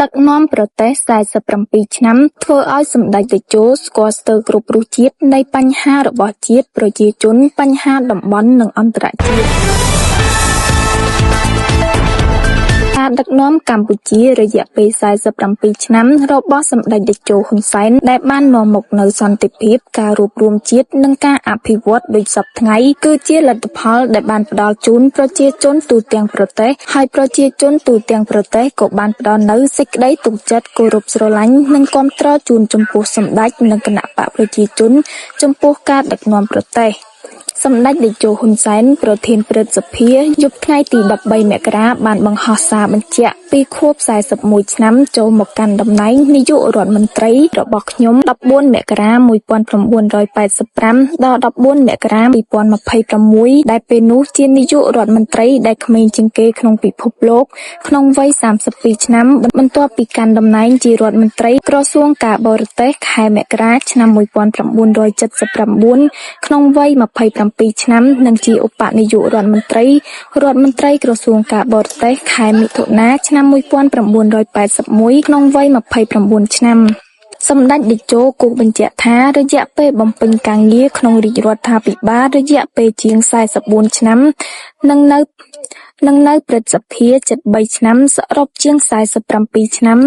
ដឹកនាំប្រទេស47ឆ្នាំធ្វើឲ្យសម្ដេចតេជោស្គាល់ស្ទើរគ្រប់រសជាតិនៃបញ្ហារបស់ជាតិប្រជាជនបញ្ហាតំបន់និងអន្តរជាតិការដឹកនាំកម្ពុជារយៈពេល47ឆ្នាំរបស់សម្ដេចតេជោហ៊ុនសែនដែលបាននាំមកនូវសន្តិភាពការរួបរวมជាតិនិងការអភិវឌ្ឍដូចសពថ្ងៃគឺជាលទ្ធផលដែលបានផ្ដល់ជូនប្រជាជនទូទាំងប្រទេសហើយប្រជាជនទូទាំងប្រទេសក៏បានផ្ដល់នូវសេចក្តីទុកចិត្តគោរពស្រឡាញ់និងគាំទ្រជូនចំពោះសម្ដេចនិងគណៈបកប្រជាជនចំពោះការដឹកនាំប្រទេសសម្ដេចតេជោហ៊ុនសែនប្រធានព្រឹទ្ធសភាយប់ថ្ងៃទី13មករាបានបង្ហោះសារបញ្ជាក់ពីខួប41ឆ្នាំចូលមកកាន់តំណែងនាយករដ្ឋមន្ត្រីរបស់ខ្ញុំ14មករា1985ដល់14មករា2026ដែលពេលនោះជានាយករដ្ឋមន្ត្រីដែលក្មេងជាងគេក្នុងពិភពលោកក្នុងវ័យ32ឆ្នាំបន្ទាប់ពីកាន់តំណែងជារដ្ឋមន្ត្រីក្រសួងការបរទេសខែមករាឆ្នាំ1979ក្នុងវ័យ27ឆ្នាំនិងជាឧបនាយករដ្ឋមន្ត្រីក្រសួងការបរទេសខែមិថុនាឆ្នាំ1981ក្នុងវ័យ29ឆ្នាំសម្ដេចតេជោគូបញ្ជាក់ថារយៈពេលបំពេញការងារក្នុងរាជរដ្ឋាភិបាលរយៈពេលជាង44ឆ្នាំនិងនៅព្រឹទ្ធសភាជិត3ឆ្នាំសរុបជាង47ឆ្នាំ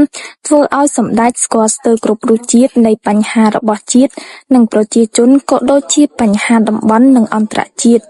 ធ្វើឲ្យសម្ដេចស្គាល់ស្ទើរគ្រប់រសជាតិនៃបញ្ហារបស់ជាតិនិងប្រជាជនក៏ដូចជាបញ្ហាតំបន់និងអន្តរជាតិ